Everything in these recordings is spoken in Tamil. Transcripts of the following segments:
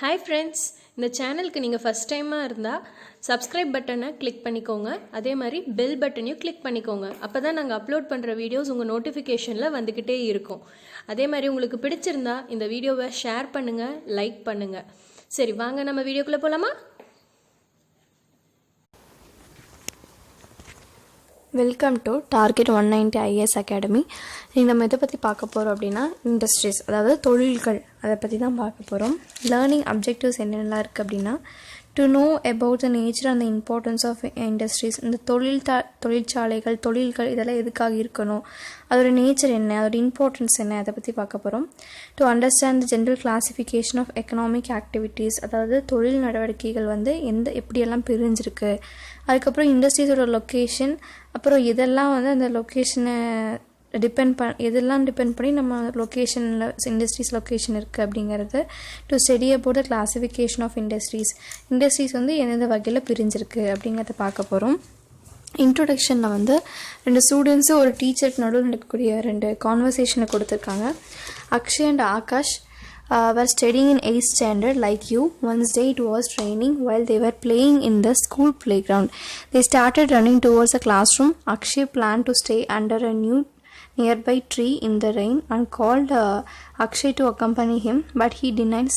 ஹாய் ஃப்ரெண்ட்ஸ், இந்த சேனலுக்கு நீங்கள் ஃபஸ்ட் டைமாக இருந்தால் சப்ஸ்கிரைப் பட்டனை கிளிக் பண்ணிக்கோங்க. அதே மாதிரி பெல் பட்டனையும் கிளிக் பண்ணிக்கோங்க. அப்போ தான் நாங்கள் அப்லோட் பண்ணுற வீடியோஸ் உங்கள் நோட்டிஃபிகேஷனில் வந்துக்கிட்டே இருக்கும். அதே மாதிரி உங்களுக்கு பிடிச்சிருந்தா இந்த வீடியோவை ஷேர் பண்ணுங்கள், லைக் பண்ணுங்கள். சரி, வாங்க நம்ம வீடியோக்குள்ளே போகலாமா? Welcome to target 190 IAS academy. நீங்கள் நம்ம எதை பற்றி பார்க்க போகிறோம் அப்படின்னா இண்டஸ்ட்ரீஸ், அதாவது தொழில்கள், அதை பற்றி தான் பார்க்க போகிறோம். லேர்னிங் அப்ஜெக்டிவ்ஸ் என்னென்னலாம் இருக்குது அப்படின்னா to know about the nature and the importance of industries. இந்த தொழிற்சாலைகள், தொழில்கள் இதெல்லாம் எதுக்காக இருக்கணும், அதோட நேச்சர் என்ன, அதோட இம்பார்ட்டன்ஸ் என்ன, அதை பற்றி பார்க்க போகிறோம். To understand the general classification of economic activities, அதாவது தொழில் நடவடிக்கைகள் எப்படியெல்லாம் பிரிஞ்சிருக்கு. அதுக்கப்புறம் இண்டஸ்ட்ரீஸோட லொக்கேஷன், அப்புறம் இதெல்லாம் அந்த லொக்கேஷனை எதெல்லாம் டிபெண்ட் பண்ணி நம்ம லொக்கேஷனில் இண்டஸ்ட்ரீஸ் லொக்கேஷன் இருக்குது அப்படிங்கிறது. To study about the classification of industries எந்தெந்த வகையில் பிரிஞ்சிருக்கு அப்படிங்கிறத பார்க்க போகிறோம். இன்ட்ரொடக்ஷனில் 2 ஸ்டூடெண்ட்ஸு ஒரு டீச்சருக்கு நடுவில் நடக்கக்கூடிய 2 கான்வர்சேஷனை கொடுத்துருக்காங்க. Akshay and Akash were studying in 8th standard like you. One day it was raining while they were playing in the school playground. They started running towards the classroom. Akshay planned to stay under a nearby tree in the rain and called Akshay to accompany him, but he denied,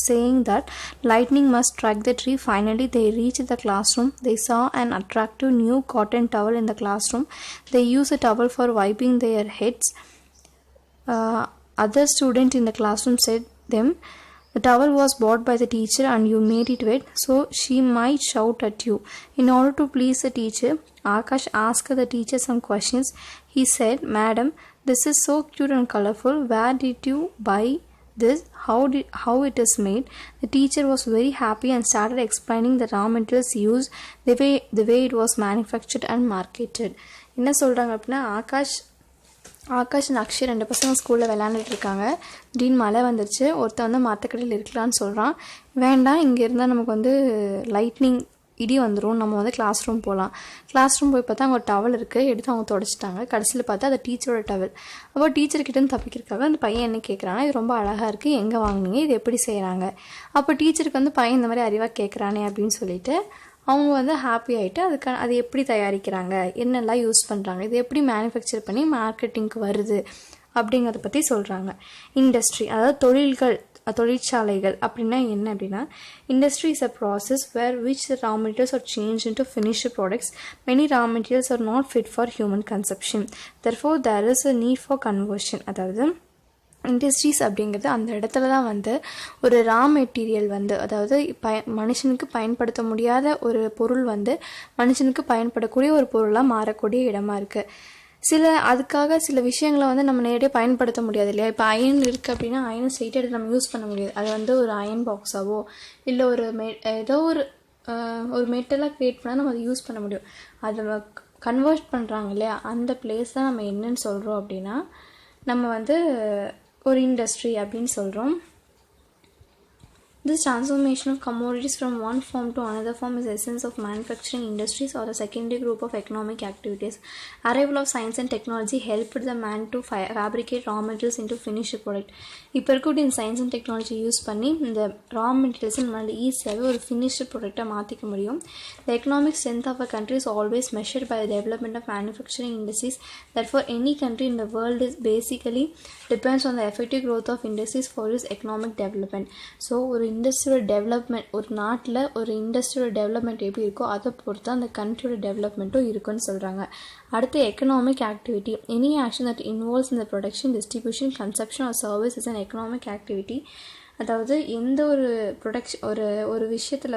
saying that lightning must strike the tree. Finally, they reached the classroom. They saw an attractive new cotton towel in the classroom. They used the towel for wiping their heads. Other students in the classroom said them, the towel was bought by the teacher and you made it wet, so she might shout at you. In order to please the teacher, Akash asked the teacher some questions. He said, Madam, this is so cute and colorful. Where did you buy this? How it is made? The teacher was very happy and started explaining the raw materials used, the way it was manufactured and marketed. என்ன சொல்கிறாங்க அப்படின்னா, ஆகாஷ் அண்ட் அக்ஷய் 2 பசங்க ஸ்கூலில் விளையாண்டுட்டு இருக்காங்க. திடீர்னு மழை வந்துருச்சு. ஒருத்தன் மரத்துக்கடையில் இருக்கலான்னு சொல்கிறான். வேண்டாம், இங்கே இருந்தால் நமக்கு லைட்னிங் இடி வந்துடும், நம்ம கிளாஸ் ரூம் போகலாம். கிளாஸ் ரூம் போய் பார்த்தா அங்கே ஒரு டவல் இருக்குது. எடுத்து அவங்க தொடச்சிட்டாங்க. கடைசியில் பார்த்தா அது டீச்சரோட டவல். அப்போ டீச்சர்கிட்டேருந்து தப்பிக்கிறதுக்காக அந்த பையன் என்ன கேட்குறான்னா, இது ரொம்ப அழகாக இருக்குது, எங்கே வாங்கினீங்க, இது எப்படி செய்கிறாங்க. அப்போ டீச்சருக்கு பையன் இந்த மாதிரி அறிவாக கேட்குறானே அப்படின்னு சொல்லிட்டு அவங்க ஹாப்பி ஆகிட்டு அது எப்படி தயாரிக்கிறாங்க, என்னெல்லாம் யூஸ் பண்ணுறாங்க, இது எப்படி மேனுஃபேக்சர் பண்ணி மார்க்கெட்டிங்க்கு வருது அப்படிங்கிறத பற்றி சொல்கிறாங்க. இண்டஸ்ட்ரி, அதாவது தொழிற்சாலைகள் அப்படின்னா என்ன அப்படின்னா, industry is a process where which raw materials are change into finished products. Many raw materials are not fit for human consumption. Therefore there is a need for conversion. அதாவது இண்டஸ்ட்ரீஸ் அப்படிங்கிறது அந்த இடத்துல தான் ஒரு ரா மெட்டீரியல் அதாவது மனுஷனுக்கு பயன்படுத்த முடியாத ஒரு பொருள் மனுஷனுக்கு பயன்படக்கூடிய ஒரு பொருளாக மாறக்கூடிய இடமா இருக்குது. அதுக்காக சில விஷயங்களை நம்ம நேரடியாக பயன்படுத்த முடியாது இல்லையா. இப்போ அயன் இருக்குது அப்படின்னா அயன் ஸ்ட்ரெயிட்டாக எடுத்து நம்ம யூஸ் பண்ண முடியாது. அது ஒரு அயன் பாக்ஸாவோ இல்லை ஏதோ ஒரு மெட்டலாக க்ரியேட் பண்ணால் நம்ம அதை யூஸ் பண்ண முடியும். அதை கன்வெர்ட் பண்ணுறாங்க இல்லையா, அந்த பிளேஸ் தான் நம்ம என்னன்னு சொல்கிறோம் அப்படின்னா, நம்ம ஒரு இண்டஸ்ட்ரி அப்படின்னு சொல்கிறோம். This transformation of commodities from one form to another form is the essence of manufacturing industries or a secondary group of economic activities. Arrival of science and technology helped the man to fabricate raw materials into finished product. இப்போ இருக்கக்கூடிய சயின்ஸ் அண்ட் டெக்னாலஜி யூஸ் பண்ணி இந்த ரா மெட்டீரியல்ஸ் நம்மளால் ஈஸியாகவே ஒரு ஃபினிஷ்டு ப்ராடக்டாக மாற்றிக்க முடியும். The economic strength of a country is always measured by the development of manufacturing industries. Therefore, any country in the world is basically depends on the effective growth of industries for its economic development. So, ஒரு இண்டஸ்ட்ரியோட டெவலப்மெண்ட், ஒரு நாட்டில் ஒரு இண்டஸ்ட்ரியோட டெவலப்மெண்ட் எப்படி இருக்கோ அதை பொறுத்து அந்த கண்ட்ரியோட டெவலப்மெண்ட்டும் இருக்குன்னு சொல்கிறாங்க. அடுத்து economic activity. Any action that involves இந்த production, distribution, consumption or service is an economic activity. அதாவது எந்த ஒரு ஒரு விஷயத்தில்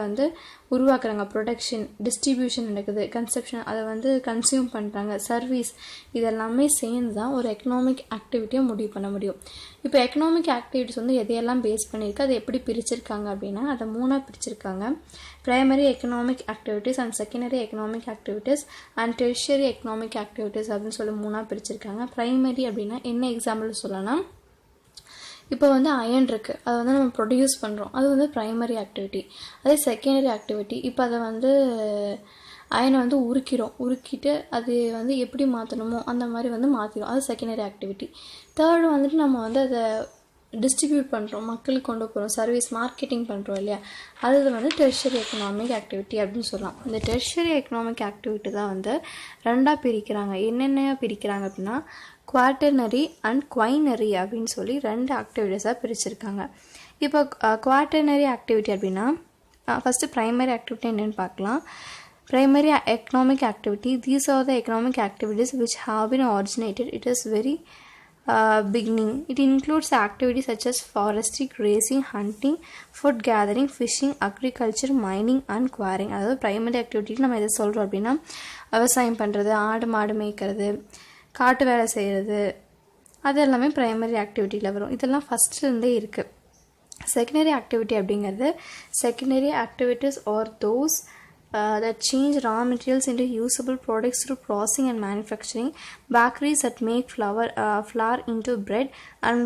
உருவாக்குறாங்க, ப்ரொடக்ஷன், டிஸ்ட்ரிபியூஷன் நடக்குது, கன்சப்ஷன், அதை கன்சியூம் பண்ணுறாங்க, சர்வீஸ், இதெல்லாமே சேர்ந்து தான் ஒரு எக்கனாமிக் ஆக்டிவிட்டியை முடிவு பண்ண முடியும். இப்போ எக்கனாமிக் ஆக்டிவிட்டிஸ் எதையெல்லாம் பேஸ் பண்ணியிருக்கு, அதை எப்படி பிரிச்சிருக்காங்க அப்படின்னா அதை 3ஆக பிரிச்சிருக்காங்க. Primary economic activities and secondary economic activities and tertiary economic activities அப்படின்னு சொல்லி 3ஆக பிரிச்சிருக்காங்க. பிரைமரி அப்படின்னா என்ன எக்ஸாம்பிள் சொல்லலாம், இப்போ அயன் இருக்குது, அதை நம்ம ப்ரொடியூஸ் பண்ணுறோம், அது ப்ரைமரி ஆக்டிவிட்டி. அதே செகண்டரி ஆக்டிவிட்டி, இப்போ அதை அயனை உருக்கிட்டு அது எப்படி மாற்றணுமோ அந்த மாதிரி மாற்றிடும், அது செகண்டரி ஆக்டிவிட்டி. தேர்டு நம்ம அதை டிஸ்ட்ரிபியூட் பண்ணுறோம், மக்களுக்கு கொண்டு போகிறோம், சர்வீஸ் மார்க்கெட்டிங் பண்ணுறோம் இல்லையா, அது வந்து டெர்ஷரி எக்கனாமிக் ஆக்டிவிட்டி அப்படின்னு சொல்லலாம். இந்த டெர்ஷரி எக்கனாமிக் ஆக்டிவிட்டி தான் வந்து ரெண்டாக பிரிக்கிறாங்க. என்னென்ன பிரிக்கிறாங்க அப்படின்னா குவாட்டர்னரி அண்ட் குவைனரி அப்படின்னு சொல்லி 2 ஆக்டிவிட்டீஸாக பிரிச்சிருக்காங்க. இப்போ குவாட்டர்னரி ஆக்டிவிட்டி அப்படின்னா ஃபஸ்ட்டு ப்ரைமரி ஆக்டிவிட்டி என்னென்னு பார்க்கலாம். Primary economic activity, these are the economic activities which have been originated. It is very beginning. It includes activities such as forestry, grazing, hunting, food gathering, fishing, agriculture, mining and quarrying. அதாவது primary activity நம்ம எதை சொல்கிறோம் அப்படின்னா விவசாயம் பண்ணுறது, ஆடு மாடு மேய்க்கிறது, காட்டு வேலை செய்கிறது, அது எல்லாமே ப்ரைமரி ஆக்டிவிட்டியில் வரும். இதெல்லாம் ஃபஸ்ட்லேருந்தே இருக்குது. செகண்டரி ஆக்டிவிட்டி அப்படிங்கிறது secondary activities are those that change raw materials into usable products through processing and manufacturing, bakeries that make flour into bread, and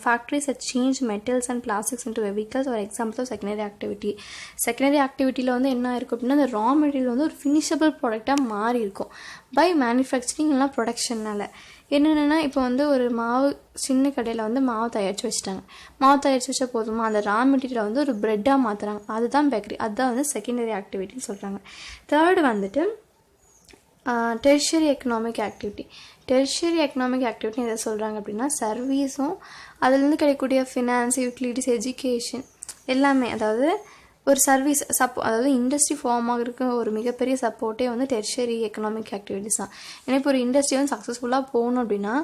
factories that change metals and plastics into vehicles are examples of secondary activity. Secondary activityல வந்து என்ன இருக்கும் அப்படின்னா அந்த ரா மெட்டீரியல் வந்து ஒரு ஃபினிஷபிள் ப்ராடக்டாக மாறி இருக்கும் பை மேனுஃபேக்சரிங் இல்லைனா ப்ரொடக்ஷனால். என்னென்னா இப்போ வந்து ஒரு மாவு சின்ன கடையில் வந்து மாவு தயாரித்து வச்சுட்டாங்க. மாவு தயாரித்து வச்சா போதுமா, அந்த ரா மெட்டீரியலை வந்து ஒரு ப்ரெட்டாக மாற்றுறாங்க, அதுதான் பேக்கரி. அதுதான் வந்து செகண்டரி ஆக்டிவிட்டின்னு சொல்கிறாங்க. தேர்டு வந்துட்டு tertiary economic activity. Tertiary economic activity எதை சொல்கிறாங்க அப்படின்னா சர்வீஸும் அதுலேருந்து கிடைக்கக்கூடிய ஃபினான்ஸ், யூட்டிலிட்டிஸ், எஜுகேஷன் எல்லாமே, அதாவது ஒரு சர்வீஸ் அதாவது இண்டஸ்ட்ரி ஃபார்ம் ஆகிறதுக்கு ஒரு மிகப்பெரிய சப்போர்ட்டே வந்து டெர்ஷரி எக்கனாமிக் ஆக்டிவிட்டிஸ் தான். ஏன்னா இப்போ ஒரு இண்டஸ்ட்ரி வந்து சக்ஸஸ்ஃபுல்லாக போகணும் அப்படின்னா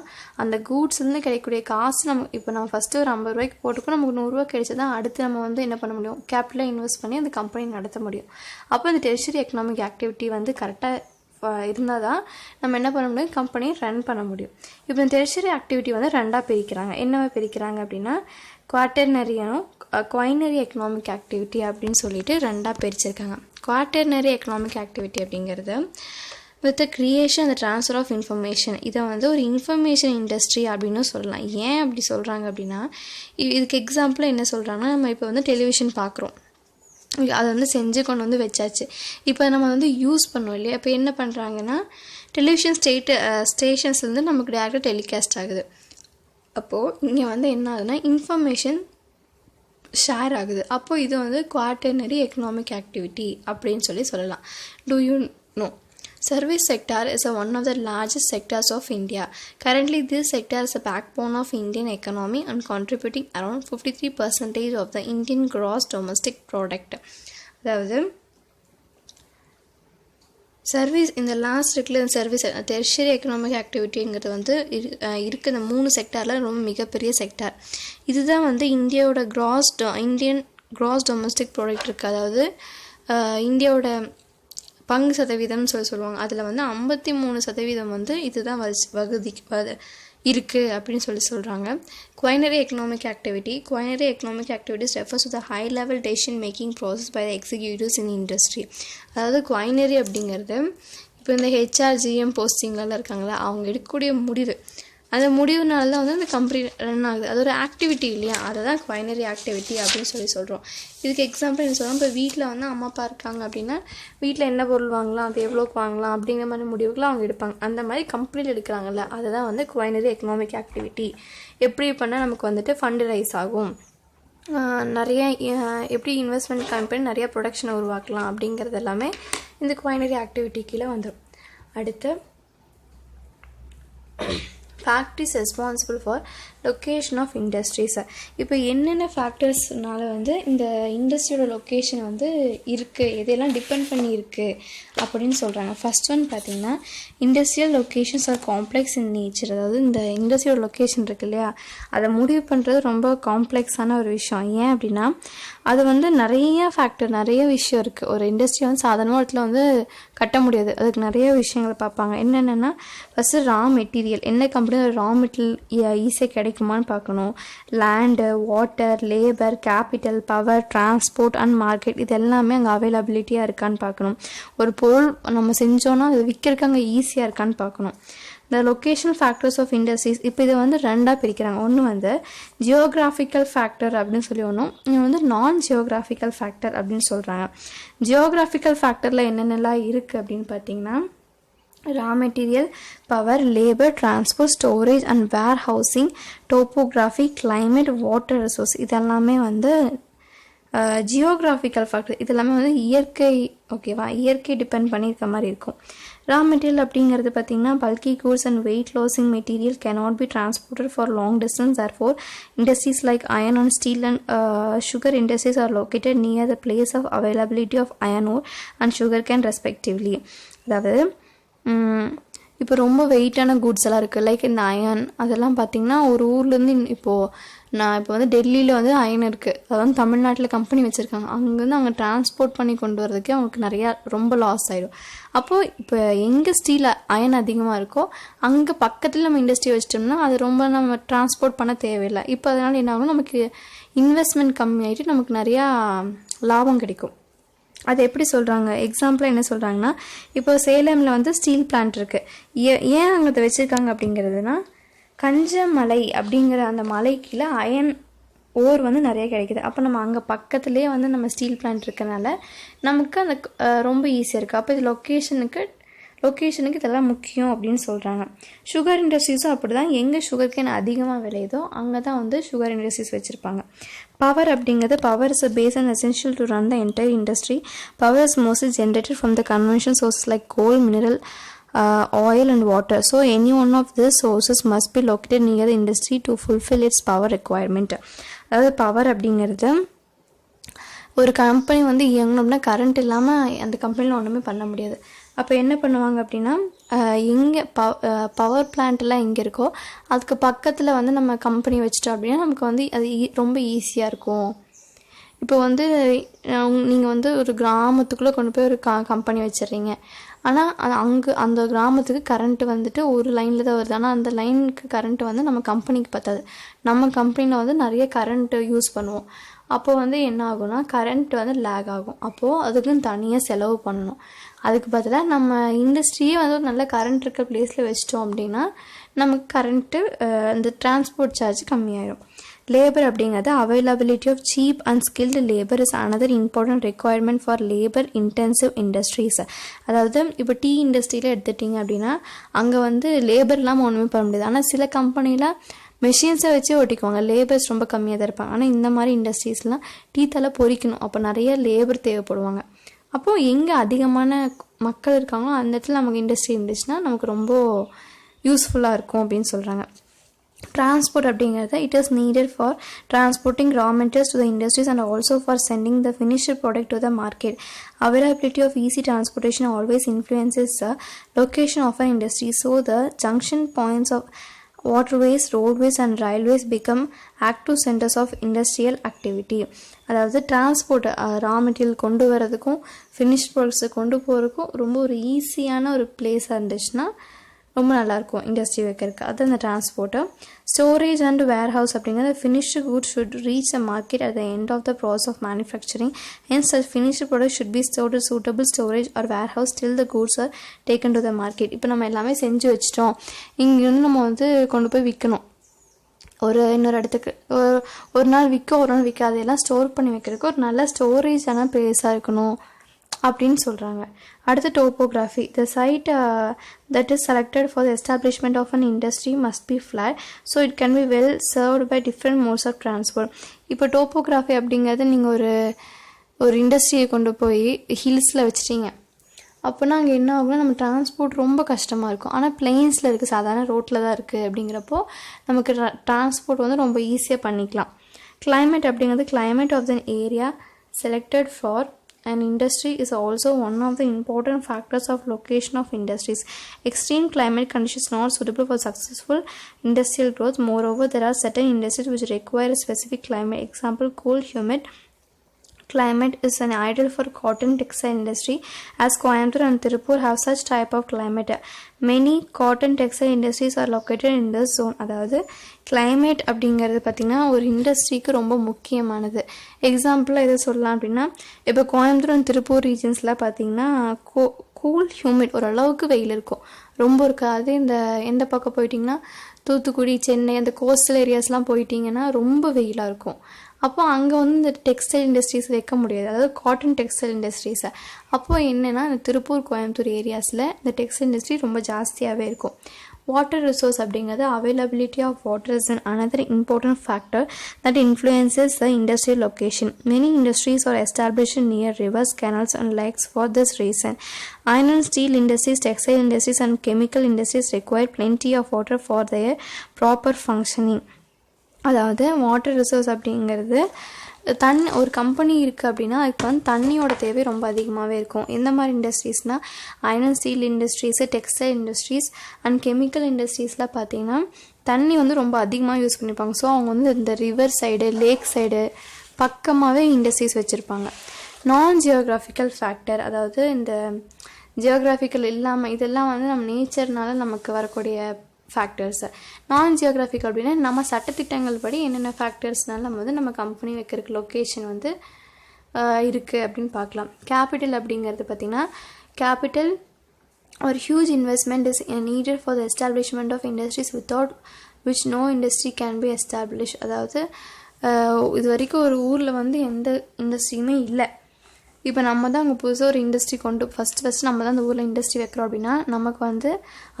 அந்த கூட்ஸ்லேருந்து கிடைக்கக்கூடிய காசு நம்ம ஃபஸ்ட்டு ஒரு 50 ரூபாய்க்கு போட்டுக்கோ, நமக்கு 100 ரூபா கிடைச்சா தான் அடுத்து நம்ம வந்து என்ன பண்ண முடியும், கேபிட்டலாக இன்வெஸ்ட் பண்ணி அந்த கம்பெனி நடத்த முடியும். அப்போ அந்த டெர்ஷரி எக்கனாமிக் ஆக்டிவிட்டி வந்து கரெக்டாக இருந்தால் தான் நம்ம என்ன பண்ண முடியும், கம்பெனியை ரன் பண்ண முடியும். இப்போ இந்த டெர்ஷரி ஆக்டிவிட்டி வந்து 2ஆக பிரிக்கிறாங்க. என்னவா பிரிக்கிறாங்க அப்படின்னா குவாட்டர்னரியும் குவைனரி எக்கனாமிக் ஆக்டிவிட்டி அப்படின்னு சொல்லிட்டு 2ஆக பிரிச்சிருக்காங்க. குவாட்டர்னரி எக்கனாமிக் ஆக்டிவிட்டி அப்படிங்கிறது வித் கிரியேஷன் அந்த ட்ரான்ஸ்ஃபர் ஆஃப் இன்ஃபர்மேஷன், இதை வந்து ஒரு இன்ஃபர்மேஷன் இண்டஸ்ட்ரி அப்படின்னு சொல்லலாம். ஏன் அப்படி சொல்கிறாங்க அப்படின்னா இதுக்கு எக்ஸாம்பிளாக என்ன சொல்கிறாங்கன்னா நம்ம இப்போ வந்து டெலிவிஷன் பார்க்குறோம், அதை வந்து செஞ்சு கொண்டு வந்து வச்சாச்சு, இப்போ நம்ம வந்து யூஸ் பண்ணுவோம் இல்லையா. இப்போ என்ன பண்ணுறாங்கன்னா டெலிவிஷன் ஸ்டேஷன்ஸ் வந்து நமக்கு டேரெக்டாக டெலிகாஸ்ட் ஆகுது. அப்போது இங்கே வந்து என்ன ஆகுதுன்னா இன்ஃபர்மேஷன் ஷேர் ஆகுது. அப்போது இது வந்து குவாட்டர்னரி எக்கனாமிக் ஆக்டிவிட்டி அப்படின்னு சொல்லலாம். Do you know service sector is one of the largest sectors of India. Currently this sector is a backbone of Indian economy and contributing around 53% of the Indian gross domestic product. அதாவது சர்வீஸ் இந்த லாஸ்ட் இருக்குல்ல சர்வீஸ் டெர்ஷரி எக்கனாமிக் ஆக்டிவிட்டிங்கிறது வந்து இருக்குது இந்த 3 செக்டாரில் ரொம்ப மிகப்பெரிய செக்டார். இதுதான் வந்து இந்தியன் கிராஸ் டொமஸ்டிக் ப்ராடக்ட் இருக்குது, அதாவது இந்தியாவோட பங்கு சதவீதம்னு சொல்லுவாங்க. அதில் வந்து 53% வந்து இதுதான் இருக்குது அப்படின்னு சொல்கிறாங்க. Quinary economic activities refers to the high level decision making process by the executives in industry. அதாவது குவைனரி அப்படிங்கிறது இப்போ இந்த ஹெச்ஆர் போஸ்டிங்லாம் இருக்காங்களா, அவங்க எடுக்கக்கூடிய முடிவு, அந்த முடிவுனால தான் வந்து அந்த கம்பெனி ரன் ஆகுது. அது ஒரு ஆக்டிவிட்டி இல்லையா, அதை தான் குவைனரி ஆக்டிவிட்டி அப்படின்னு சொல்கிறோம். இதுக்கு எக்ஸாம்பிள் என்ன சொல்கிறோம், இப்போ வீட்டில் வந்து அம்மா அப்பா இருக்காங்க அப்படின்னா வீட்டில் என்ன பொருள் வாங்கலாம், அது எவ்வளோக்கு வாங்கலாம் அப்படிங்கிற மாதிரி முடிவுகளை அவங்க எடுப்பாங்க. அந்த மாதிரி கம்பெனியில் எடுக்கிறாங்கல்ல, அதுதான் வந்து குவைனரி எக்கனாமிக் ஆக்டிவிட்டி. எப்படி பண்ணால் நமக்கு வந்துட்டு ஃபண்டு ரைஸ் ஆகும், நிறைய எப்படி இன்வெஸ்ட்மெண்ட் கம்பெனி நிறைய ப்ரொடக்ஷனை உருவாக்கலாம் அப்படிங்கிறது எல்லாமே இந்த குவைனரி ஆக்டிவிட்டி கீழே வந்துடும். அடுத்து factories responsible for location of industries. இப்போ என்னென்ன ஃபேக்டர்ஸ்னால வந்து இந்த இண்டஸ்ட்ரியோட லொக்கேஷன் வந்து இருக்குது, எதையெல்லாம் டிபெண்ட் பண்ணி இருக்குது அப்படின்னு சொல்கிறாங்க. ஃபர்ஸ்ட் ஒன் பார்த்திங்கன்னா industrial locations are complex in nature. அதாவது இந்த இண்டஸ்ட்ரியோட லொக்கேஷன் இருக்குது இல்லையா, அதை முடிவு பண்ணுறது ரொம்ப காம்ப்ளெக்ஸான ஒரு விஷயம். ஏன் அப்படின்னா அது வந்து நிறைய விஷயம் இருக்குது. ஒரு இண்டஸ்ட்ரி வந்து சாதாரண இடத்துல வந்து கட்ட முடியாது, அதுக்கு நிறைய விஷயங்களை பார்ப்பாங்க. என்னென்னா ஃபஸ்ட்டு ரா மெட்டீரியல், என்ன கம்பெனி ரா மெட்டீரியல் ஈஸியாக கிடைக்குமான்னு பார்க்கணும். Land, water, labour, capital, power, transport and market, இது எல்லாமே அங்கே அவைலபிலிட்டியாக இருக்கான்னு பார்க்கணும். ஒரு பொருள் நம்ம செஞ்சோன்னா அது விற்கிறதுக்கு அங்கே ஈஸியாக இருக்கான்னு பார்க்கணும். The locational factors of industries, இப்போ இதை வந்து 2ஆக பிரிக்கிறாங்க. ஒன்று வந்து ஜியோகிராஃபிக்கல் ஃபேக்டர் அப்படின்னு சொல்லி ஒன்றும், இன்னும் வந்து நான் ஜியோகிராஃபிக்கல் ஃபேக்டர் அப்படின்னு சொல்கிறாங்க. ஜியோகிராஃபிக்கல் ஃபேக்டரில் என்னென்னலாம் இருக்குது அப்படின்னு பார்த்தீங்கன்னா raw material, power, labor, transport, storage and warehousing, topography, climate, water resource. இதெல்லாமே வந்து ஜியோகிராஃபிக்கல் ஃபேக்டர். இதெல்லாமே வந்து இயற்கை, ஓகேவா, இயற்கை டிபெண்ட் பண்ணியிருக்க மாதிரி இருக்கும். ரா மெட்டீரியல் அப்படிங்கிறது பார்த்திங்கன்னா bulky goods and weight losing material cannot be transported for long distance. therefore industries like iron and steel and sugar industries are located near the place of availability of iron ore and sugar cane respectively. அதாவது இப்போ ரொம்ப வெயிட்டான கூட்ஸ் எல்லாம் இருக்குது, லைக் இந்த அயன் அதெல்லாம் பார்த்திங்கன்னா ஒரு ஊர்லேருந்து இப்போது நான் இப்போ வந்து டெல்லியில் வந்து அயன் இருக்குது, அது வந்து தமிழ்நாட்டில் கம்பெனி வச்சுருக்காங்க, அங்கேருந்து அவங்க டிரான்ஸ்போர்ட் பண்ணி கொண்டு வரதுக்கே அவங்களுக்கு நிறையா ரொம்ப லாஸ் ஆகிடும். அப்போது இப்போ எங்கே ஸ்டீல் அயன் அதிகமாக இருக்கோ அங்கே பக்கத்தில் நம்ம இண்டஸ்ட்ரி வச்சிட்டோம்னா அது ரொம்ப நம்ம டிரான்ஸ்போர்ட் பண்ண தேவையில்லை. இப்போ அதனால் என்ன ஆகும், நமக்கு இன்வெஸ்ட்மெண்ட் கம்மியாகிட்டு நமக்கு நிறையா லாபம் கிடைக்கும். அது எப்படி சொல்கிறாங்க, எக்ஸாம்பிளாக என்ன சொல்கிறாங்கன்னா, இப்போ சேலமில் வந்து ஸ்டீல் பிளான்ட் இருக்குது. ஏன் அங்கே அதை வச்சுருக்காங்க அப்படிங்கிறதுனா, கஞ்சமலை அப்படிங்கிற அந்த மலை கீழே அயன் ஓர் வந்து நிறைய கிடைக்குது. அப்போ நம்ம அங்கே பக்கத்துலேயே வந்து நம்ம ஸ்டீல் பிளான்ட் இருக்கனால நமக்கு அந்த ரொம்ப ஈஸியாக இருக்குது. அப்போ இது லொக்கேஷனுக்கு இதெல்லாம் முக்கியம் அப்படின்னு சொல்கிறாங்க. சுகர் இண்டஸ்ட்ரீஸும் அப்படி தான், எங்கே சுகர் கேன் அதிகமாக விளையுதோ அங்கே தான் வந்து சுகர் இண்டஸ்ட்ரீஸ் வச்சுருப்பாங்க. பவர் அப்படிங்கிறது, power is a base and essential to run the entire industry. Power is mostly generated from the conventional sources like coal, mineral, oil and water. So any one of these sources must be located near the industry to fulfill its power requirement. அதாவது பவர் அப்படிங்கிறது, ஒரு கம்பெனி வந்து இயங்கணும்னா கரண்ட் இல்லாமல் அந்த கம்பெனியில் ஒன்றுமே பண்ண முடியாது. அப்போ என்ன பண்ணுவாங்க அப்படின்னா, எங்கே பவர் பிளான்ட்லாம் எங்கே இருக்கோ அதுக்கு பக்கத்தில் வந்து நம்ம கம்பெனி வச்சிட்டோம் அப்படின்னா நமக்கு வந்து அது ரொம்ப ஈஸியாக இருக்கும். இப்போ வந்து நீங்கள் வந்து ஒரு கிராமத்துக்குள்ளே கொண்டு போய் ஒரு கம்பெனி வச்சிடுறீங்க, ஆனால் அங்கே அந்த கிராமத்துக்கு கரண்ட்டு வந்துட்டு ஒரு லைனில் தான் வருது. ஆனால் அந்த லைனுக்கு கரண்ட்டு வந்து நம்ம கம்பெனிக்கு பத்தாது. நம்ம கம்பெனியில் வந்து நிறைய கரண்ட்டு யூஸ் பண்ணுவோம். அப்போது வந்து என்ன ஆகும்னா கரண்ட் வந்து லேக் ஆகும். அப்போது அதுக்குன்னு தனியாக செலவு பண்ணணும். அதுக்கு பதிலாக நம்ம இண்டஸ்ட்ரியே வந்து ஒரு நல்ல கரண்ட் இருக்கிற பிளேஸில் வச்சிட்டோம் அப்படின்னா நமக்கு கரண்ட்டு இந்த டிரான்ஸ்போர்ட் சார்ஜ் கம்மியாயிடும். லேபர் அப்படிங்கிறது, availability of cheap and skilled labour is another important requirement for labour intensive industries. அதாவது இப்போ டீ இண்டஸ்ட்ரியில் எடுத்துட்டிங்க அப்படின்னா அங்கே வந்து லேபர் இல்லாமல் ஒன்றுமே பண்ண முடியாது. ஆனால் சில கம்பெனியில் மெஷின்ஸை வச்சு ஓட்டிக்குவாங்க, லேபர்ஸ் ரொம்ப கம்மியாக தான் இருப்பாங்க. ஆனால் இந்த மாதிரி இண்டஸ்ட்ரீஸ்லாம் டீ தலை பொரிக்கணும், அப்போ நிறைய லேபர் தேவைப்படுவாங்க. அப்போது எங்கே அதிகமான மக்கள் இருக்காங்களோ அந்த இடத்துல நமக்கு இண்டஸ்ட்ரி இருந்துச்சுன்னா நமக்கு ரொம்ப யூஸ்ஃபுல்லாக இருக்கும் அப்படின்னு சொல்கிறாங்க. டிரான்ஸ்போர்ட் அப்படிங்கிறது, it is needed for transporting raw materials to the industries and also for sending the finished product to the market. Availability of easy transportation always influences the location of an industry. So the junction points of waterways, roadways and railways become active centers of industrial activity. அதாவது டிரான்ஸ்போர்ட் ரா மெட்டீரியல் கொண்டு வரதுக்கும் ஃபினிஷ்ட் ப்ராடக்ட்ஸை கொண்டு போகிறதுக்கும் ரொம்ப ஒரு ஈஸியான ஒரு பிளேஸாக இருந்துச்சுன்னா ரொம்ப நல்லாயிருக்கும் இண்டஸ்ட்ரி வைக்கிறதுக்கு. அது அந்த transport. Storage and warehouse அப்படிங்கிறது, finished good should reach a market at the end of the process of manufacturing. Hence the finished product should be stored suitable storage or warehouse till the goods are taken to the market. இப்போ நம்ம எல்லாமே செஞ்சு வச்சிட்டோம், இங்கேருந்து நம்ம வந்து கொண்டு போய் விற்கணும் இன்னொரு இடத்துக்கு, ஒரு நாள் விற்க ஒரு நாள் விற்க, அதையெல்லாம் ஸ்டோர் பண்ணி வைக்கிறதுக்கு ஒரு நல்ல ஸ்டோரேஜான பிளேஸாக இருக்கணும் அப்படின்னு சொல்கிறாங்க. அடுத்து topography, the site that is selected for the establishment of an industry must be flat so it can be well served by different modes of transport. இப்போ டோப்போகிராஃபி அப்படிங்கிறது, நீங்கள் ஒரு இண்டஸ்ட்ரியை கொண்டு போய் ஹில்ஸில் வச்சிட்டீங்க அப்போனா அங்கே என்ன ஆகும்னா நம்ம டிரான்ஸ்போர்ட் ரொம்ப கஷ்டமாக இருக்கும். ஆனால் பிளெயின்ஸில் இருக்குது, சாதாரண ரோட்டில் தான் இருக்குது அப்படிங்கிறப்போ நமக்கு டிரான்ஸ்போர்ட் வந்து ரொம்ப ஈஸியாக பண்ணிக்கலாம். கிளைமேட் அப்படிங்கிறது, climate of the area selected for an industry is also one of the important factors of location of industries. Extreme climate conditions not suitable for successful industrial growth. Moreover, there are certain industries which require a specific climate. Example, cool, humid climate is an ideal for cotton textile industry, as Coimbatore and Tirupur have such type of climate. Many cotton textile industries are located in this zone. அதாவது climate அப்படிங்கிறது பார்த்திங்கன்னா ஒரு இண்டஸ்ட்ரிக்கு ரொம்ப முக்கியமானது. எக்ஸாம்பிளாக எதை சொல்லலாம் அப்படின்னா, இப்போ கோயம்புத்தூர் அண்ட் திருப்பூர் ரீஜன்ஸில் பார்த்திங்கன்னா கூல் ஹியூமிட் ஓரளவுக்கு வெயில் இருக்கும், ரொம்ப இருக்காது. இந்த எந்த பக்கம் போயிட்டிங்கன்னா தூத்துக்குடி, சென்னை அந்த கோஸ்டல் ஏரியாஸ்லாம் போயிட்டிங்கன்னா ரொம்ப வெயிலாக இருக்கும். அப்போ அங்கே வந்து இந்த டெக்ஸ்டைல் இண்டஸ்ட்ரீஸ் வைக்க முடியாது, அதாவது காட்டன் டெக்ஸ்டைல் இண்டஸ்ட்ரீஸை. அப்போது என்னென்னா இந்த திருப்பூர், கோயம்புத்தூர் ஏரியாஸில் இந்த டெக்ஸ்டைல் இண்டஸ்ட்ரி ரொம்ப ஜாஸ்தியாகவே இருக்கும். வாட்டர் ரிசோர்ஸ் அப்படிங்கிறது availability of water is another important factor that influences the industrial location. Many industries are established near rivers, canals and lakes for this reason. Iron and steel industries, textile industries and chemical industries require plenty of water for their proper functioning. அதாவது வாட்டர் ரிசோர்ஸ் அப்படிங்கிறது ஒரு கம்பெனி இருக்குது அப்படின்னா அதுக்கு வந்து தண்ணியோட தேவை ரொம்ப அதிகமாகவே இருக்கும். எந்த மாதிரி இண்டஸ்ட்ரீஸ்னால் iron steel industries, textile industries and chemical இண்டஸ்ட்ரீஸ்லாம் பார்த்திங்கன்னா தண்ணி வந்து ரொம்ப அதிகமாக யூஸ் பண்ணியிருப்பாங்க. ஸோ அவங்க வந்து இந்த ரிவர் சைடு, லேக் சைடு பக்கமாகவே இண்டஸ்ட்ரீஸ் வச்சுருப்பாங்க. நான் ஜியோகிராஃபிக்கல் ஃபேக்டர், அதாவது இந்த ஜியோகிராஃபிக்கல் இல்லாமல் இதெல்லாம் வந்து நம்ம நேச்சர்னால நமக்கு வரக்கூடிய ஃபேக்டர்ஸு. நான் ஜியோகிராஃபிக் அப்படின்னா நம்ம சட்டத்திட்டங்கள் படி என்னென்ன ஃபேக்டர்ஸ்னால நம்ம வந்து நம்ம கம்பெனி வைக்கிறதுக்கு லொக்கேஷன் வந்து இருக்குது அப்படின்னு பார்க்கலாம். கேபிட்டல் அப்படிங்கிறது பார்த்திங்கன்னா கேபிட்டல் ஒரு huge investment is needed for the establishment of industries without which no industry can be establish. அதாவது இது வரைக்கும் ஒரு ஊரில் வந்து எந்த இண்டஸ்ட்ரியுமே இல்லை. இப்போ நம்ம தான் அங்கே புதுசாக ஒரு இண்டஸ்ட்ரி ஃபஸ்ட்டு நம்ம தான் அந்த ஊரில் இண்டஸ்ட்ரி வைக்கிறோம் அப்படின்னா நமக்கு வந்து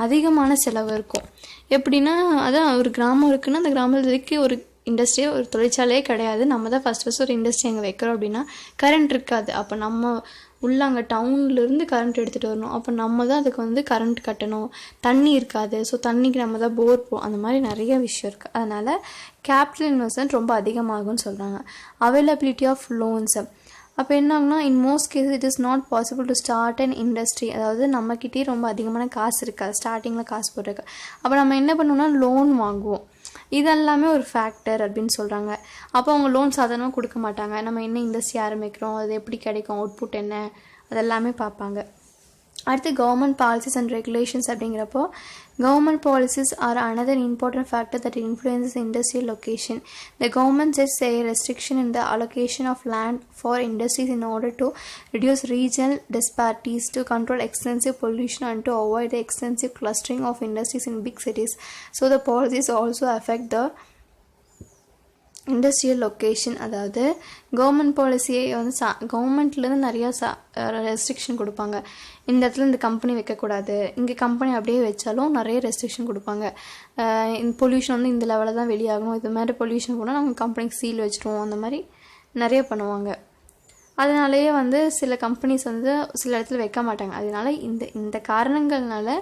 அதிகமான செலவு இருக்கும். எப்படின்னா அதான் ஒரு கிராமம் இருக்குன்னா அந்த கிராமத்துக்கு ஒரு இண்டஸ்ட்ரியே, ஒரு தொழிற்சாலையே கிடையாது. நம்ம தான் ஃபஸ்ட் ஒரு இண்டஸ்ட்ரி அங்கே வைக்கிறோம் அப்படின்னா கரண்ட் இருக்காது. அப்போ நம்ம உள்ள அங்கே டவுன்லேருந்து கரண்ட் எடுத்துகிட்டு வரணும். அப்போ நம்ம தான் அதுக்கு வந்து கரண்ட் கட்டணும். தண்ணி இருக்காது. ஸோ தண்ணிக்கு நம்ம தான் போர் அந்த மாதிரி நிறைய விஷயம் இருக்குது. அதனால் கேபிட்டல் இன்வெஸ்ட்மெண்ட் ரொம்ப அதிகமாகும்னு சொல்கிறாங்க. அவைலபிலிட்டி ஆஃப் லோன்ஸ், அப்போ என்ன ஆகுனா in most case it is not possible to start and industry. அதாவது நம்மக்கிட்டே ரொம்ப அதிகமான காசு இருக்காது, ஸ்டார்டிங்கில் காசு போட்டிருக்கு. அப்போ நம்ம என்ன பண்ணுவோம்னா லோன் வாங்குவோம். இதெல்லாமே ஒரு ஃபேக்டர் அப்படின்னு சொல்கிறாங்க. அப்போ அவங்க லோன் சாதாரணமாக கொடுக்க மாட்டாங்க. நம்ம என்ன இண்டஸ்ட்ரி ஆரம்பிக்கிறோம், அது எப்படி கிடைக்கும், அவுட்புட் என்ன, அதெல்லாமே பார்ப்பாங்க. அடுத்து கவர்மெண்ட் பாலிசிஸ் அண்ட் ரெகுலேஷன்ஸ் அப்படிங்கிறப்போ government policies R another important factor that influences industrial location. The government sets a restriction in the allocation of land for industries in order to reduce regional disparities, to control extensive pollution and to avoid the extensive clustering of industries in big cities. So the policies also affect the industrial location. அதாவது கவர்மெண்ட் பாலிசியை வந்து கவர்மெண்ட்லேருந்து நிறையா ரெஸ்ட்ரிக்ஷன் கொடுப்பாங்க. இந்த இடத்துல இந்த கம்பெனி வைக்கக்கூடாது, இங்கே கம்பெனி அப்படியே வச்சாலும் நிறைய ரெஸ்ட்ரிக்ஷன் கொடுப்பாங்க. இந்த பொல்யூஷன் வந்து இந்த லெவலில் தான் வெளியாகணும், இது மாதிரி பொல்யூஷன் போனால் நாங்கள் கம்பெனிக்கு சீல் வச்சுருவோம், அந்த மாதிரி நிறைய பண்ணுவாங்க. அதனாலேயே வந்து சில கம்பெனிஸ் வந்து சில இடத்துல வைக்க மாட்டாங்க. அதனால இந்த காரணங்கள்னால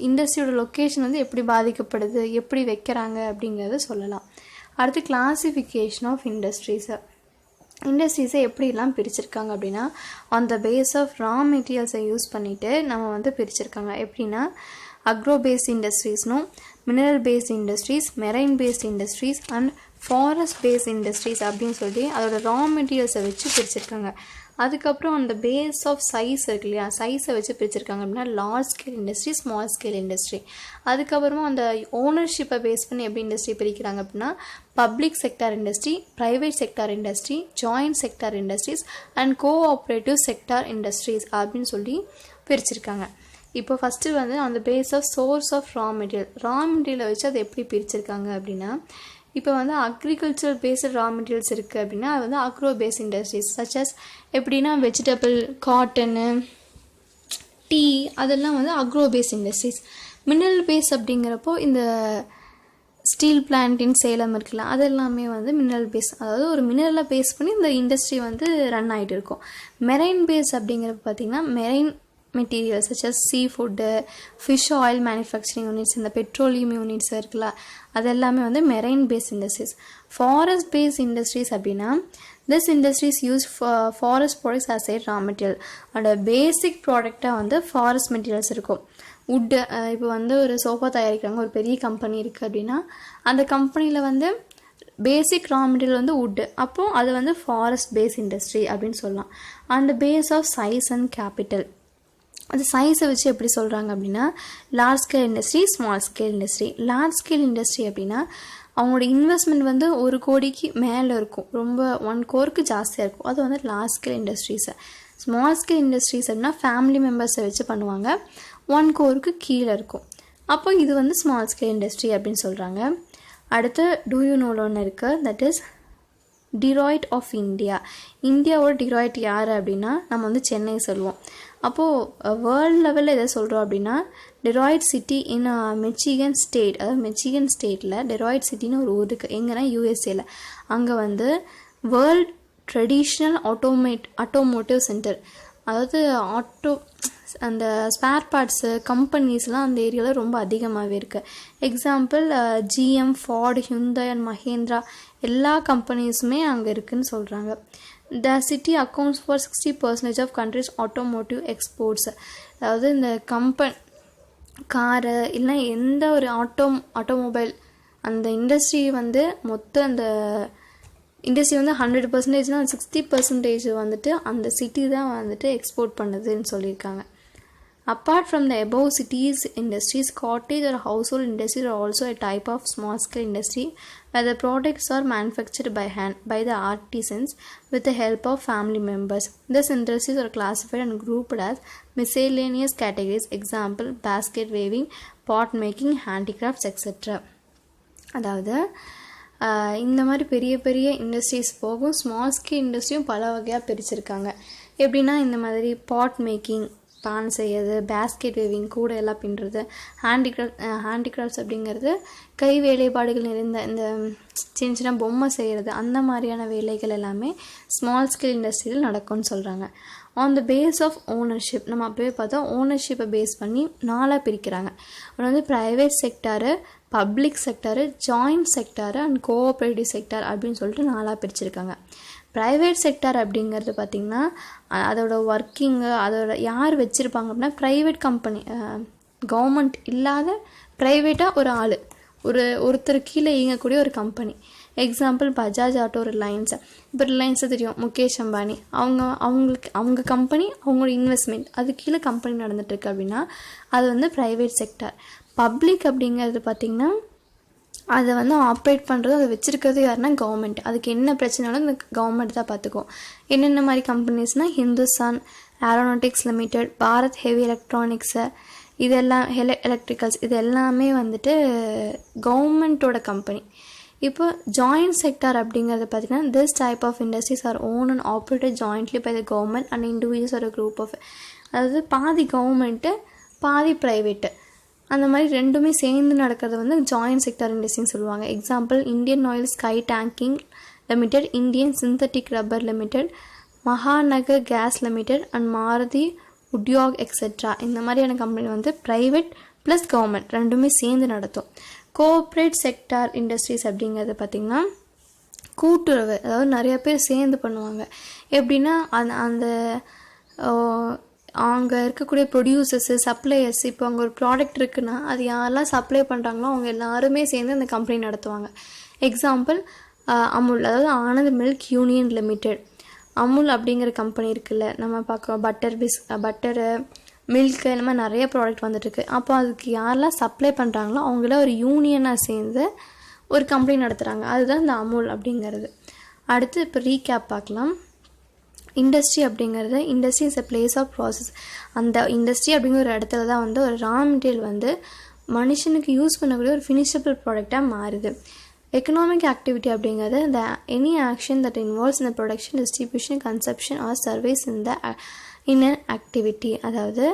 இண்டஸ்ட்ரியோட லொக்கேஷன் வந்து எப்படி பாதிக்கப்படுது, எப்படி வைக்கிறாங்க அப்படிங்கிறத சொல்லலாம். அடுத்து கிளாசிஃபிகேஷன் ஆஃப் இண்டஸ்ட்ரீஸை எப்படிலாம் பிரிச்சிருக்காங்க அப்படின்னா on the base of raw மெட்டீரியல்ஸை யூஸ் பண்ணிவிட்டு நம்ம வந்து பிரிச்சிருக்காங்க. எப்படின்னா அக்ரோ பேஸ்ட் இண்டஸ்ட்ரீஸ்னும், mineral based industries, marine based industries and forest based industries அப்படின்னு சொல்லி அதோட ரா மெட்டீரியல்ஸை வச்சு பிரிச்சிருக்காங்க. அதுக்கப்புறம் அந்த பேஸ் ஆஃப் சைஸ் இருக்கு இல்லையா, சைஸை வச்சு பிரிச்சிருக்காங்க அப்படின்னா large scale industry, small scale industry. அதுக்கப்புறமா அந்த ஓனர்ஷிப்பை பேஸ் பண்ணி எப்படி இண்டஸ்ட்ரி பிரிக்கிறாங்க அப்படின்னா public sector industry, private sector industry, joint sector industries and cooperative sector industries அப்படின்னு சொல்லி பிரிச்சிருக்காங்க. இப்போ ஃபஸ்ட்டு வந்து அந்த base of source of raw மெட்டீரியலை வச்சு அதை எப்படி பிரிச்சிருக்காங்க அப்படின்னா இப்போ வந்து அக்ரிகல்ச்சர் பேஸ்டு ரா மெட்டீரியல்ஸ் இருக்குது அப்படின்னா அது வந்து அக்ரோ பேஸ்ட் இண்டஸ்ட்ரீஸ் சச்சஸ் எப்படின்னா வெஜிடபிள், காட்டனு, டீ அதெல்லாம் வந்து agro based industries. Mineral base அப்படிங்கிறப்போ இந்த ஸ்டீல் பிளான்ட் இன் சேலம் இருக்குல்ல, அதெல்லாமே வந்து மினரல் பேஸ், அதாவது ஒரு மினரலை பேஸ் பண்ணி இந்த இண்டஸ்ட்ரி வந்து ரன் ஆகிட்டு இருக்கும். மெரைன் பேஸ் அப்படிங்கிறப்ப பார்த்திங்கன்னா marine materials such as sea food, fish oil manufacturing units, இந்த பெட்ரோலியம் யூனிட்ஸ் இருக்குல்ல, அதெல்லாமே வந்து marine based industries. Forest based industries அப்படின்னா this industries use forest products as a raw material. அதோட பேசிக் ப்ராடக்டாக வந்து ஃபாரஸ்ட் மெட்டீரியல்ஸ் இருக்கும். வுட்டு, இப்போ வந்து ஒரு சோஃபா தயாரிக்கிறாங்க, ஒரு பெரிய கம்பெனி இருக்குது அப்படின்னா அந்த கம்பெனியில் வந்து பேசிக் ரா மெட்டீரியல் வந்து வுட்டு, அப்போது அது வந்து ஃபாரஸ்ட் பேஸ்ட் இண்டஸ்ட்ரி அப்படின்னு சொல்லலாம். அந்த base of size and capital, அது சைஸை வச்சு எப்படி சொல்கிறாங்க அப்படின்னா large scale industry, small scale industry. Large scale industry அப்படின்னா அவங்களோட இன்வெஸ்ட்மெண்ட் வந்து 1 கோடிக்கு மேலே இருக்கும், ரொம்ப 1 crore ஜாஸ்தியாக இருக்கும், அது வந்து லார்ஜ் ஸ்கேல் இண்டஸ்ட்ரீஸை. ஸ்மால் ஸ்கேல் இண்டஸ்ட்ரீஸ் அப்படின்னா ஃபேமிலி மெம்பர்ஸை வச்சு பண்ணுவாங்க, 1 crore கீழே இருக்கும். அப்போ இது வந்து ஸ்மால் ஸ்கேல் இண்டஸ்ட்ரி அப்படின்னு சொல்கிறாங்க. அடுத்து டூ யூ நோல ஒன்று இருக்குது, தட் இஸ் டிராய்ட் ஆஃப் இந்தியா. இந்தியாவோட டிராய்ட் யார் அப்படின்னா நம்ம வந்து சென்னை சொல்லுவோம். அப்போது வேர்ல்டு லெவலில் எதை சொல்கிறோம் அப்படின்னா டெராய்ட் சிட்டி இன் மிச்சிகன் ஸ்டேட், அதாவது மிச்சிகன் ஸ்டேட்டில் டெராய்ட் சிட்டின்னு ஒரு ஊர் இருக்குது. எங்கன்னா யூஎஸ்ஏல. அங்கே வந்து வேர்ல்ட் ட்ரெடிஷ்னல் ஆட்டோமோட்டிவ் சென்டர், அதாவது அந்த ஸ்பேர் பார்ட்ஸு கம்பெனிஸ்லாம் அந்த ஏரியாவில் ரொம்ப அதிகமாகவே இருக்குது. Example GM, Ford, Hyundai and Mahindra எல்லா கம்பெனிஸுமே அங்கே இருக்குதுன்னு சொல்கிறாங்க. The city accounts for 60% of country's automotive exports. அதாவது இந்த காரு இல்லைனா எந்த ஒரு ஆட்டோமொபைல் அந்த இண்டஸ்ட்ரி வந்து மொத்த அந்த இண்டஸ்ட்ரி வந்து 100%னால் 60% வந்துட்டு அந்த சிட்டி தான் வந்துட்டு எக்ஸ்போர்ட் பண்ணுதுன்னு சொல்லியிருக்காங்க. Apart from the above cities industries, cottage or household industries are also a type of small scale industry where the products are manufactured by hand by the artisans with the help of family members. These industries are classified and grouped as miscellaneous categories, example basket weaving, pot making, handicrafts, etc. அதாவது இந்த மாதிரி பெரிய பெரிய இண்டஸ்ட்ரீஸ் போகும். ஸ்மால் ஸ்கேல் இண்டஸ்ட்ரியும் பல வகையாக பிரிச்சிருக்காங்க. எப்படின்னா இந்த மாதிரி பாட் மேக்கிங், பான் செய்யறது, பேஸ்கெட் வேவிங், கூட எல்லாம் பின்னுறது, ஹேண்டிகிராஃப்ட்ஸ் அப்படிங்கிறது கை வேலைப்பாடுகள் நிறைந்த இந்த சின்ன சின்ன பொம்மை செய்கிறது, அந்த மாதிரியான வேலைகள் எல்லாமே ஸ்மால் ஸ்கேல் இண்டஸ்ட்ரியில் நடக்கும்னு சொல்கிறாங்க. On the base of ownership, நம்ம அப்பவே பார்த்தோம், ஓனர்ஷிப்பை பேஸ் பண்ணி 4 பிரிக்கிறாங்க. ஒன்று வந்து private sector, public sector, joint sector and cooperative sector அப்படின்னு சொல்லிட்டு 4 பிரிச்சிருக்காங்க. ப்ரைவேட் செக்டார் அப்படிங்கிறது பார்த்திங்கன்னா அதோட ஒர்க்கிங்கு, அதோட யார் வச்சுருப்பாங்க அப்படின்னா ப்ரைவேட் கம்பெனி, கவர்மெண்ட் இல்லாத ப்ரைவேட்டாக ஒரு ஆள், ஒருத்தர் கீழே இயங்கக்கூடிய ஒரு company. Example Bajaj auto, Reliance. இப்போ ரிலையன்ஸை தெரியும், முகேஷ் அம்பானி, அவங்க கம்பெனி, அவங்களோட இன்வெஸ்ட்மெண்ட், அது கீழே கம்பெனி நடந்துகிட்ருக்கு அப்படின்னா அது வந்து ப்ரைவேட் செக்டார். பப்ளிக் அப்படிங்கிறது பார்த்திங்கன்னா அதை வந்து ஆப்ரேட் பண்ணுறது, அதை வச்சுருக்கிறது யாருன்னா கவர்மெண்ட். அதுக்கு என்ன பிரச்சனைனாலும் இந்த கவர்மெண்ட் தான் பார்த்துக்கும். என்னென்ன மாதிரி கம்பெனிஸ்னால் Hindustan Aeronautics Limited, Bharat heavy electronics, இதெல்லாம் எலக்ட்ரிக்கல்ஸ், இது எல்லாமே வந்துட்டு கவர்மெண்ட்டோட கம்பெனி. இப்போ ஜாயிண்ட் செக்டார் அப்படிங்கிறது பார்த்திங்கன்னா this type of industries are own and operated jointly by the government and individuals ஒரு குரூப் ஆஃப், அதாவது பாதி கவர்மெண்ட்டு பாதி ப்ரைவேட்டு, அந்த மாதிரி ரெண்டுமே சேர்ந்து நடக்கிறது வந்து ஜாயிண்ட் செக்டார் இண்டஸ்ட்ரின்னு சொல்லுவாங்க. Example Indian oil sky tanking limited, Indian synthetic rubber limited, Mahanagar gas limited and Maruti Udyog etcetera. இந்த மாதிரியான கம்பெனி வந்து ப்ரைவேட் ப்ளஸ் கவர்மெண்ட் ரெண்டுமே சேர்ந்து நடத்தும். கோஆப்ரேட் செக்டார் இண்டஸ்ட்ரீஸ் அப்படிங்கிறது பார்த்திங்கன்னா கூட்டுறவு, அதாவது நிறைய பேர் சேர்ந்து பண்ணுவாங்க. எப்படின்னா அந்த அங்கே இருக்கக்கூடிய ப்ரொடியூசர்ஸு, சப்ளையர்ஸ், இப்போ அங்கே ஒரு ப்ராடக்ட் இருக்குன்னா அது யாரெல்லாம் சப்ளை பண்ணுறாங்களோ அவங்க எல்லாருமே சேர்ந்து அந்த கம்பெனி நடத்துவாங்க. எக்ஸாம்பிள் அமுல், அதாவது Anand milk union limited. Amul அப்படிங்கிற கம்பெனி இருக்குல்ல, நம்ம பார்க்குறோம் பட்டரு, மில்க்கு, இந்த மாதிரி நிறைய ப்ராடக்ட் வந்துட்டுருக்கு. அப்போ அதுக்கு யாரெல்லாம் சப்ளை பண்ணுறாங்களோ அவங்கள ஒரு யூனியனாக சேர்ந்து ஒரு கம்பெனி நடத்துகிறாங்க. அதுதான் இந்த அமுல் அப்படிங்கிறது. அடுத்து இப்போ ரீகேப் பார்க்கலாம். இண்டஸ்ட்ரி அப்படிங்கிறது, industry is a place of process. அந்த இண்டஸ்ட்ரி அப்படிங்கிற ஒரு இடத்துல தான் வந்து ஒரு ரா மெட்டீரியல் வந்து மனுஷனுக்கு யூஸ் பண்ணக்கூடிய ஒரு ஃபினிஷபிள் ப்ராடக்டாக மாறுது. எக்கனாமிக் ஆக்டிவிட்டி அப்படிங்கிறது the any action that involves in the production, distribution, consumption or service in an activity. அதாவது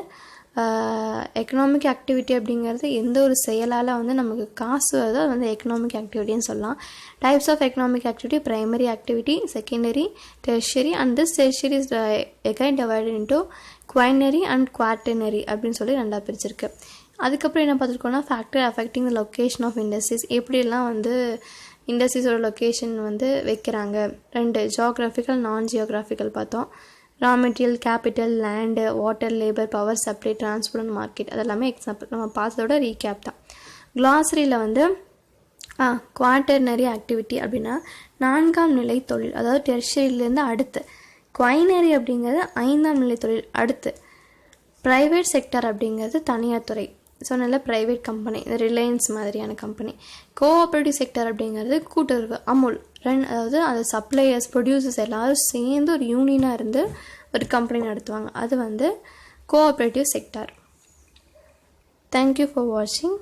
எக்கனாமிக் ஆக்டிவிட்டி அப்படிங்கிறது எந்த ஒரு செயலால் வந்து நமக்கு காசு வருதோ அது வந்து எக்கனாமிக் ஆக்டிவிட்டின்னு சொல்லலாம். Types of economic activity: primary activity, secondary, tertiary and this tertiary is again divided into quinary and quaternary அப்படின்னு சொல்லி 2 பிரிச்சிருக்கு. அதுக்கப்புறம் என்ன பார்த்துருக்கோன்னா factor affecting the location of industries, எப்படியெல்லாம் வந்து இண்டஸ்ட்ரீஸோட லொக்கேஷன் வந்து வைக்கிறாங்க. 2 ஜியோக்ராஃபிக்கல், நான் ஜியோக்ராஃபிக்கல் பார்த்தோம். Raw material, capital, land, water, labour, power supply, transport and market, அதெல்லாமே எக்ஸாம்பிள். நம்ம பார்த்ததோட ரீகேப் தான். கிளாஸரியில் வந்து குவாட்டர்னரி ஆக்டிவிட்டி அப்படின்னா 4ஆம் நிலை தொழில், அதாவது டெர்ஷரியிலேருந்து அடுத்து. குவைனரி அப்படிங்கிறது 5ஆம் நிலை தொழில் அடுத்து. ப்ரைவேட் செக்டர் அப்படிங்கிறது தனியார் துறை, சொன்னால ப்ரைவேட் கம்பெனி, ரிலையன்ஸ் மாதிரியான கம்பெனி. கோஆப்ரேட்டிவ் செக்டர் அப்படிங்கிறது கூட்டுறவு, அமுல், அதாவது அது சப்ளையர்ஸ், ப்ரொடியூசர்ஸ் எல்லோரும் சேர்ந்து ஒரு யூனியனாக இருந்து ஒரு கம்பெனி நடத்துவாங்க. அது வந்து cooperative sector. Thank you for watching.